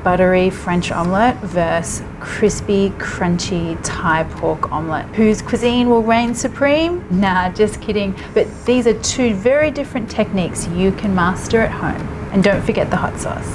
buttery French omelette versus crispy, crunchy Thai pork omelette. Whose cuisine will reign supreme? Nah, just kidding. But these are two very different techniques you can master at home. And don't forget the hot sauce.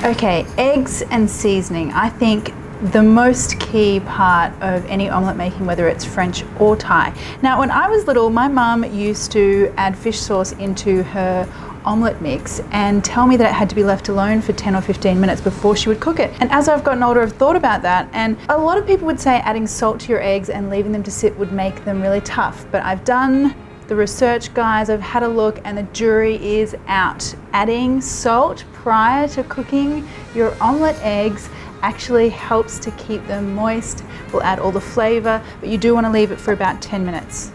Okay, eggs and seasoning. I think the most key part of any omelette making, whether it's French or Thai. Now, when I was little, my mum used to add fish sauce into her omelette mix and tell me that it had to be left alone for 10 or 15 minutes before she would cook it. And as I've gotten older, I've thought about that, and a lot of people would say adding salt to your eggs and leaving them to sit would make them really tough. But I've done the research, guys, I've had a look, and the jury is out. Adding salt prior to cooking your omelette eggs actually helps to keep them moist, will add all the flavor, but you do want to leave it for about 10 minutes.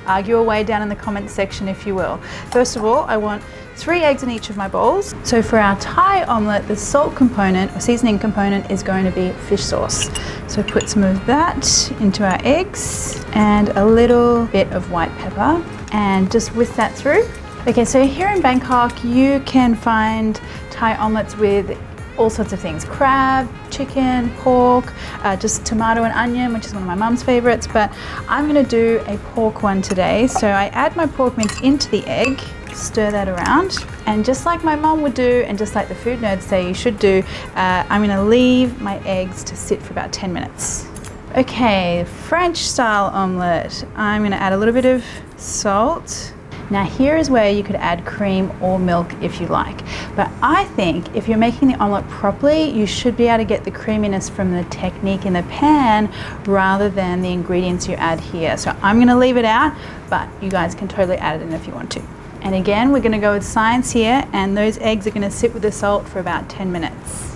Argue away down in the comments section if you will. First of all, I want 3 eggs in each of my bowls. So for our Thai omelette, the salt component or seasoning component is going to be fish sauce. So put some of that into our eggs and a little bit of white pepper and just whisk that through. Okay, so here in Bangkok, you can find Thai omelettes with all sorts of things: crab, chicken, pork, just tomato and onion, which is one of my mum's favorites, but I'm gonna do a pork one today. So I add my pork mince into the egg, stir that around, and just like my mum would do, and just like the food nerds say you should do, I'm gonna leave my eggs to sit for about 10 minutes. Okay, French style omelette. I'm gonna add a little bit of salt. Now here is where you could add cream or milk if you like, but I think if you're making the omelette properly, you should be able to get the creaminess from the technique in the pan rather than the ingredients you add here. So I'm gonna leave it out, but you guys can totally add it in if you want to. And again, we're gonna go with science here, and those eggs are gonna sit with the salt for about 10 minutes.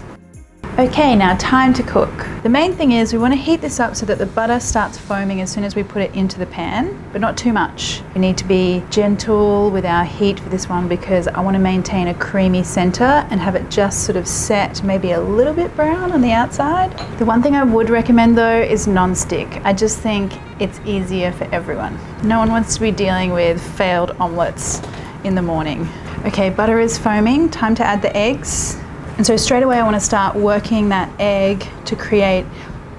Okay, now time to cook. The main thing is we want to heat this up so that the butter starts foaming as soon as we put it into the pan, but not too much. We need to be gentle with our heat for this one because I want to maintain a creamy center and have it just sort of set, maybe a little bit brown on the outside. The one thing I would recommend though is non-stick. I just think it's easier for everyone. No one wants to be dealing with failed omelettes in the morning. Okay, butter is foaming, time to add the eggs. And so straight away I want to start working that egg to create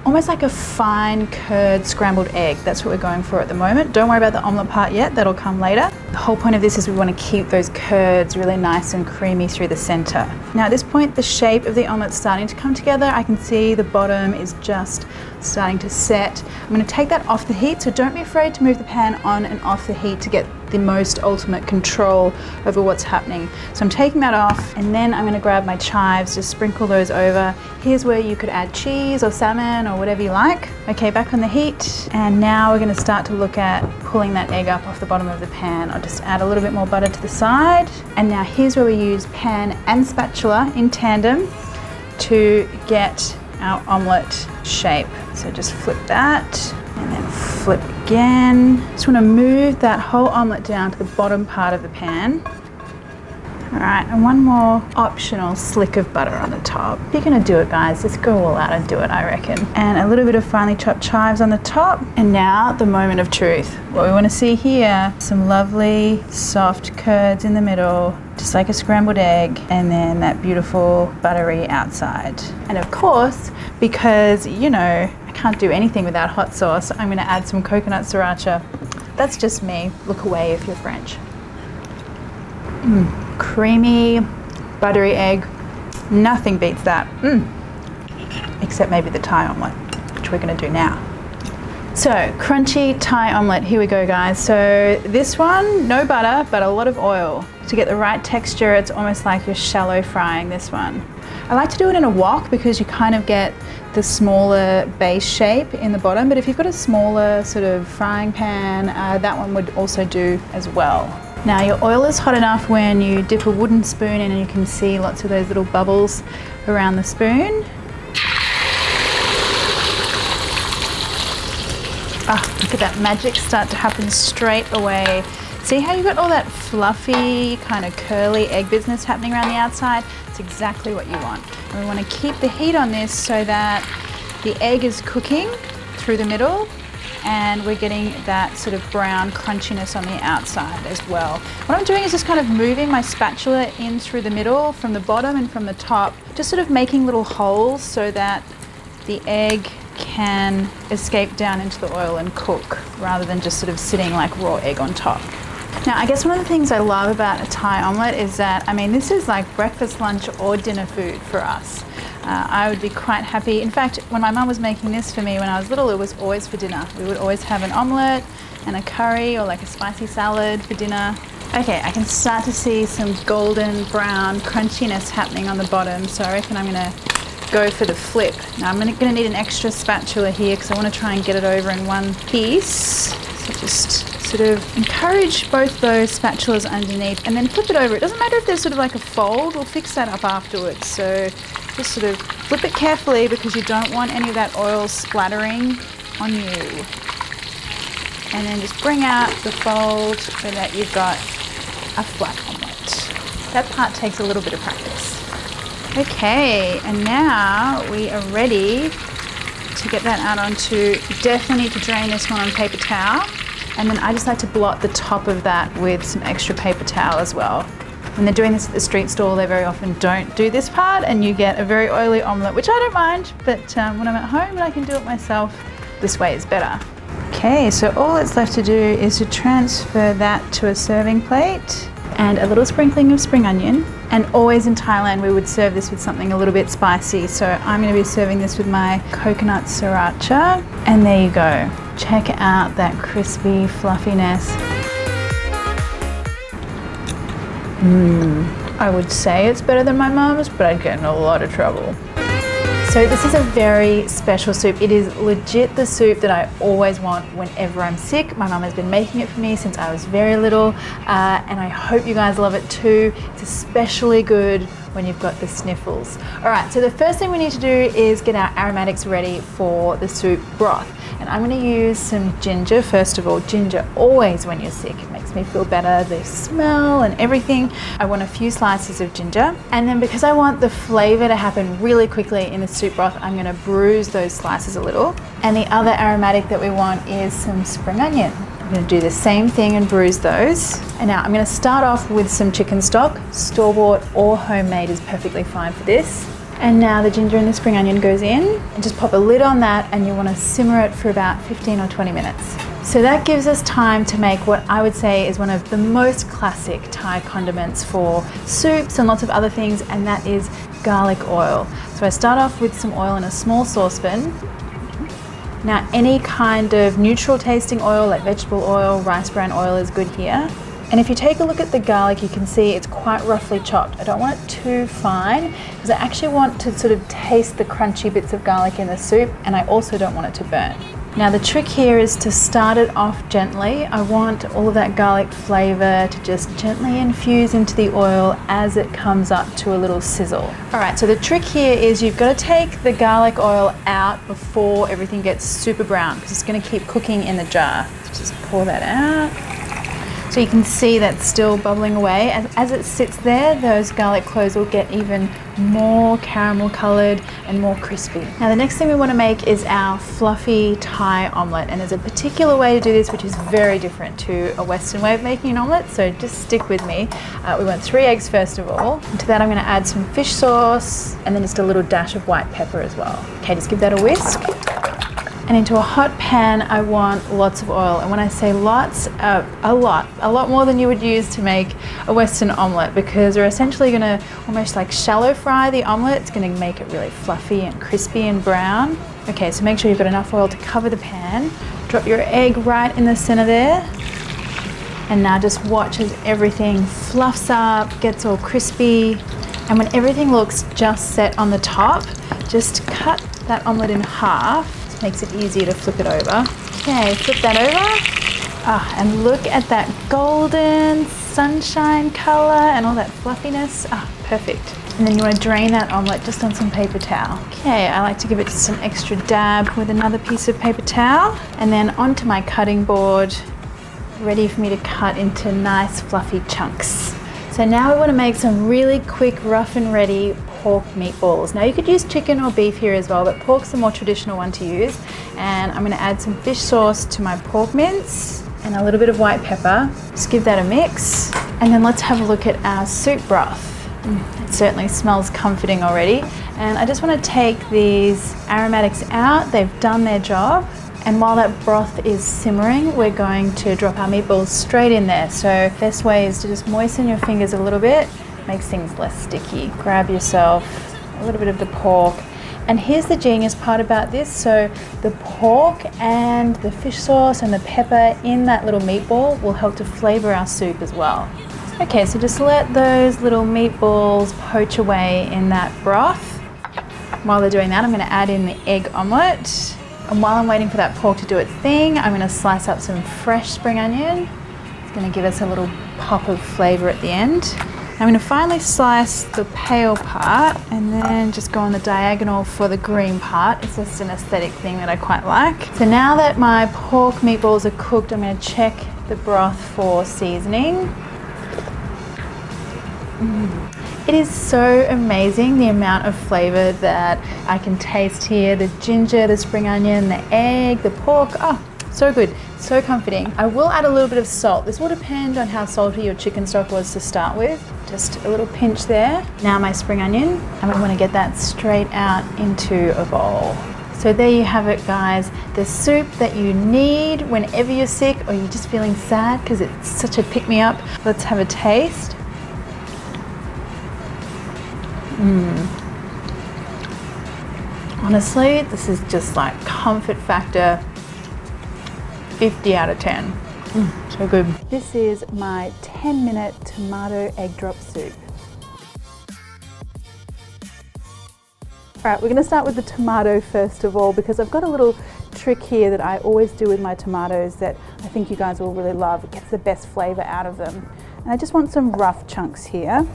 almost like a fine curd scrambled egg. That's what we're going for at the moment. Don't worry about the omelette part yet, that'll come later. The whole point of this is we want to keep those curds really nice and creamy through the center. Now at this point, the shape of the omelette's starting to come together. I can see the bottom is just starting to set. I'm going to take that off the heat, so don't be afraid to move the pan on and off the heat to get the most ultimate control over what's happening. So I'm taking that off, and then I'm going to grab my chives, just sprinkle those over. Here's where you could add cheese or salmon or whatever you like. Okay, back on the heat, and now we're going to start to look at pulling that egg up off the bottom of the pan. I'll just add a little bit more butter to the side, and now here's where we use pan and spatula in tandem to get our omelette shape. So just flip that and then flip again. Just want to move that whole omelette down to the bottom part of the pan. All right, and one more optional slick of butter on the top. If you're gonna do it, guys, just go all out and do it, I reckon. And a little bit of finely chopped chives on the top. And now the moment of truth. What we want to see here, some lovely soft curds in the middle, just like a scrambled egg, and then that beautiful buttery outside. And of course, because you know I can't do anything without hot sauce, I'm gonna add some coconut sriracha. That's just me. Look away if you're French. Creamy, buttery egg. Nothing beats that. Except maybe the Thai omelette, which we're gonna do now. So, crunchy Thai omelette, here we go, guys. So this one, no butter, but a lot of oil. To get the right texture, it's almost like you're shallow frying this one. I like to do it in a wok because you kind of get the smaller base shape in the bottom, but if you've got a smaller sort of frying pan, that one would also do as well. Now your oil is hot enough when you dip a wooden spoon in and you can see lots of those little bubbles around the spoon. Look at that magic start to happen straight away. See how you've got all that fluffy, kind of curly egg business happening around the outside? It's exactly what you want. And we want to keep the heat on this so that the egg is cooking through the middle and we're getting that sort of brown crunchiness on the outside as well. What I'm doing is just kind of moving my spatula in through the middle, from the bottom and from the top, just sort of making little holes so that the egg can escape down into the oil and cook, rather than just sort of sitting like raw egg on top. Now, I guess one of the things I love about a Thai omelette is that, I mean, this is like breakfast, lunch or dinner food for us. I would be quite happy. In fact, when my mum was making this for me when I was little, it was always for dinner. We would always have an omelette and a curry or like a spicy salad for dinner. Okay, I can start to see some golden brown crunchiness happening on the bottom, so I reckon I'm gonna go for the flip. Now I'm gonna need an extra spatula here because I want to try and get it over in one piece. So just sort of encourage both those spatulas underneath and then flip it over. It doesn't matter if there's sort of like a fold, we'll fix that up afterwards. So just sort of flip it carefully because you don't want any of that oil splattering on you. And then just bring out the fold so that you've got a flat omelette. That part takes a little bit of practice. Okay, and now we are ready to get that out onto, definitely need to drain this one on paper towel. And then I just like to blot the top of that with some extra paper towel as well. When they're doing this at the street stall, they very often don't do this part and you get a very oily omelette, which I don't mind, but when I'm at home and I can do it myself, this way is better. Okay, so all that's left to do is to transfer that to a serving plate and a little sprinkling of spring onion. And always in Thailand, we would serve this with something a little bit spicy. So I'm going to be serving this with my coconut sriracha. And there you go. Check out that crispy fluffiness. I would say it's better than my mum's, but I'd get in a lot of trouble. So this is a very special soup. It is legit the soup that I always want whenever I'm sick. My mum has been making it for me since I was very little, and I hope you guys love it too. It's especially good when you've got the sniffles. All right, so the first thing we need to do is get our aromatics ready for the soup broth. And I'm going to use some ginger. First of all, ginger always when you're sick, it makes me feel better, the smell and everything. I want a few slices of ginger, and then because I want the flavor to happen really quickly in the soup broth, I'm going to bruise those slices a little. And the other aromatic that we want is some spring onion. I'm going to do the same thing and bruise those. And now I'm going to start off with some chicken stock. Store-bought or homemade is perfectly fine for this. And now the ginger and the spring onion goes in, and just pop a lid on that, and you want to simmer it for about 15 or 20 minutes. So that gives us time to make what I would say is one of the most classic Thai condiments for soups and lots of other things, and that is garlic oil. So I start off with some oil in a small saucepan. Now any kind of neutral tasting oil like vegetable oil, rice bran oil is good here. And if you take a look at the garlic, you can see it's quite roughly chopped. I don't want it too fine because I actually want to sort of taste the crunchy bits of garlic in the soup, and I also don't want it to burn. Now the trick here is to start it off gently. I want all of that garlic flavor to just gently infuse into the oil as it comes up to a little sizzle. All right, so the trick here is you've got to take the garlic oil out before everything gets super brown because it's going to keep cooking in the jar. So just pour that out. So you can see that's still bubbling away. As it sits there, those garlic cloves will get even more caramel colored and more crispy. Now the next thing we want to make is our fluffy Thai omelette, and there's a particular way to do this which is very different to a Western way of making an omelette, so just stick with me. We want 3 eggs first of all. And to that I'm going to add some fish sauce and then just a little dash of white pepper as well. Okay, just give that a whisk. And into a hot pan, I want lots of oil. And when I say lots, a lot more than you would use to make a Western omelette, because we're essentially gonna almost like shallow fry the omelette. It's gonna make it really fluffy and crispy and brown. Okay, so make sure you've got enough oil to cover the pan. Drop your egg right in the center there. And now just watch as everything fluffs up, gets all crispy. And when everything looks just set on the top, just cut that omelette in half. Makes it easier to flip it over. Okay, flip that over. And look at that golden sunshine color and all that fluffiness. Perfect. And then you want to drain that omelette just on some paper towel. Okay, I like to give it just some extra dab with another piece of paper towel. And then onto my cutting board, ready for me to cut into nice fluffy chunks. So now we want to make some really quick, rough and ready pork meatballs. Now you could use chicken or beef here as well, but pork's the more traditional one to use. And I'm gonna add some fish sauce to my pork mince and a little bit of white pepper. Just give that a mix. And then let's have a look at our soup broth. It certainly smells comforting already. And I just want to take these aromatics out. They've done their job. And while that broth is simmering, we're going to drop our meatballs straight in there. So best way is to just moisten your fingers a little bit, makes things less sticky. Grab yourself a little bit of the pork. And here's the genius part about this. So the pork and the fish sauce and the pepper in that little meatball will help to flavor our soup as well. Okay, so just let those little meatballs poach away in that broth. While they're doing that, I'm going to add in the egg omelette. And while I'm waiting for that pork to do its thing, I'm going to slice up some fresh spring onion. It's going to give us a little pop of flavor at the end. I'm going to finally slice the pale part and then just go on the diagonal for the green part. It's just an aesthetic thing that I quite like. So now that my pork meatballs are cooked, I'm going to check the broth for seasoning. It is so amazing the amount of flavor that I can taste here. The ginger, the spring onion, the egg, the pork. Oh, so good, so comforting. I will add a little bit of salt. This will depend on how salty your chicken stock was to start with. Just a little pinch there. Now my spring onion, and we want to get that straight out into a bowl. So there you have it, guys. The soup that you need whenever you're sick or you're just feeling sad because it's such a pick-me-up. Let's have a taste. Honestly, this is just like comfort factor 50 out of 10. So good. This is my 10-minute tomato egg drop soup. All right, we're going to start with the tomato first of all because I've got a little trick here that I always do with my tomatoes that I think you guys will really love. It gets the best flavor out of them. And I just want some rough chunks here.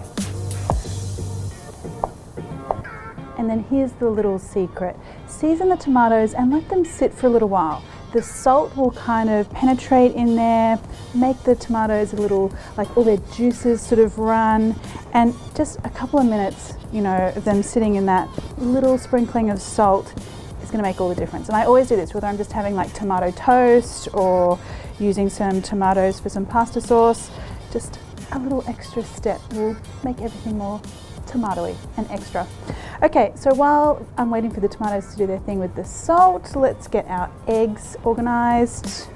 And then here's the little secret. Season the tomatoes and let them sit for a little while. The salt will kind of penetrate in there, make the tomatoes a little, like all their juices sort of run, and just a couple of minutes, you know, of them sitting in that little sprinkling of salt is gonna make all the difference. And I always do this, whether I'm just having like tomato toast or using some tomatoes for some pasta sauce, just a little extra step will make everything more tomatoey and extra. Okay, so while I'm waiting for the tomatoes to do their thing with the salt, let's get our eggs organized.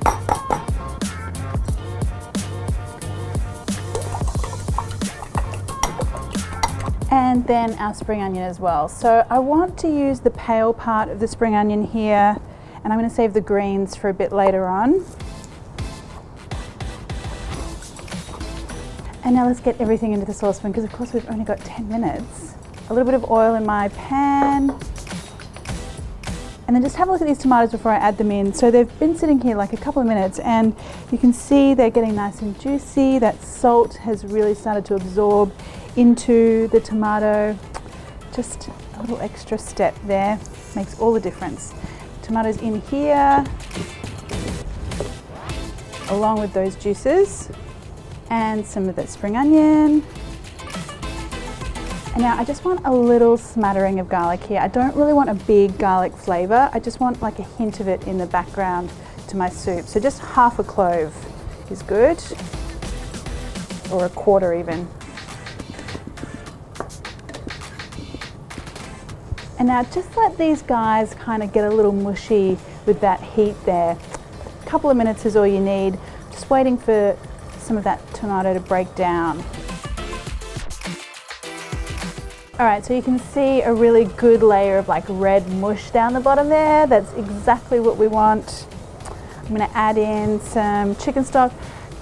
And then our spring onion as well. So I want to use the pale part of the spring onion here, and I'm going to save the greens for a bit later on. And now let's get everything into the saucepan because of course we've only got 10 minutes. A little bit of oil in my pan. And then just have a look at these tomatoes before I add them in. So they've been sitting here like a couple of minutes and you can see they're getting nice and juicy. That salt has really started to absorb into the tomato. Just a little extra step there makes all the difference. Tomatoes in here, along with those juices. And some of that spring onion. And now I just want a little smattering of garlic here. I don't really want a big garlic flavor. I just want like a hint of it in the background to my soup. So just half a clove is good, or a quarter even. And now just let these guys kind of get a little mushy with that heat there. A couple of minutes is all you need. Just waiting for some of that tomato to break down. All right, so you can see a really good layer of like red mush down the bottom there. That's exactly what we want. I'm gonna add in some chicken stock.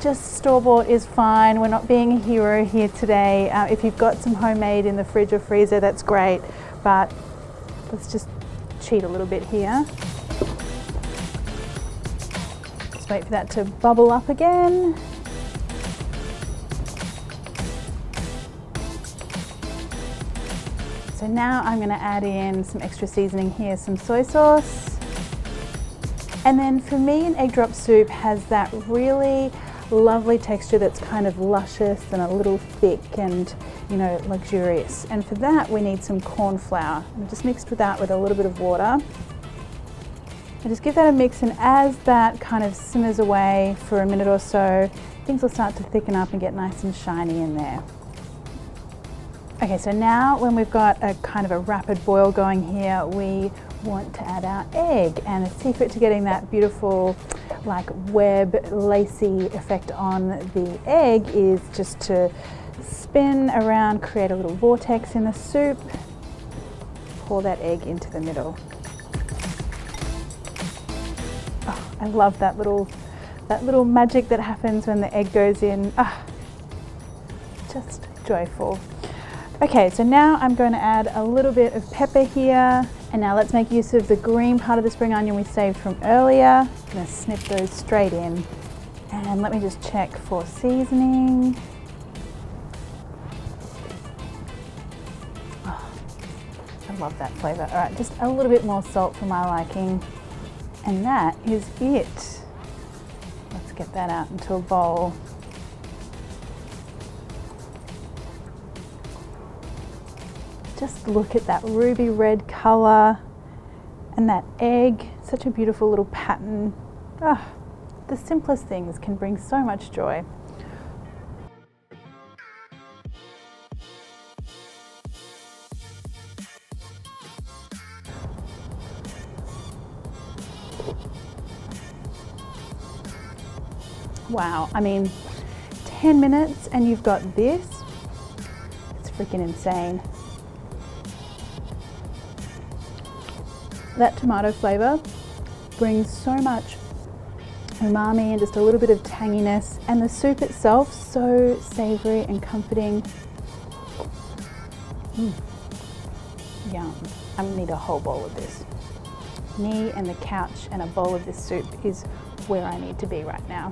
Just store-bought is fine. We're not being a hero here today. If you've got some homemade in the fridge or freezer, that's great. But let's just cheat a little bit here. Just wait for that to bubble up again. So now I'm going to add in some extra seasoning here, some soy sauce. And then for me, an egg drop soup has that really lovely texture that's kind of luscious and a little thick and, you know, luxurious. And for that we need some corn flour. And just mixed with that with a little bit of water. And just give that a mix, and as that kind of simmers away for a minute or so, things will start to thicken up and get nice and shiny in there. Okay, so now when we've got a kind of a rapid boil going here, we want to add our egg. And the secret to getting that beautiful like web lacy effect on the egg is just to spin around, create a little vortex in the soup, pour that egg into the middle. Oh, I love that little magic that happens when the egg goes in. Just joyful. Okay, so now I'm going to add a little bit of pepper here. And now let's make use of the green part of the spring onion we saved from earlier. I'm going to snip those straight in. And let me just check for seasoning. Oh, I love that flavor. All right, just a little bit more salt for my liking. And that is it. Let's get that out into a bowl. Just look at that ruby red color and that egg, such a beautiful little pattern. The simplest things can bring so much joy. Wow, I mean, 10 minutes and you've got this. It's freaking insane. That tomato flavor brings so much umami and just a little bit of tanginess, and the soup itself so savory and comforting. Yum. I need a whole bowl of this. Me and the couch and a bowl of this soup is where I need to be right now.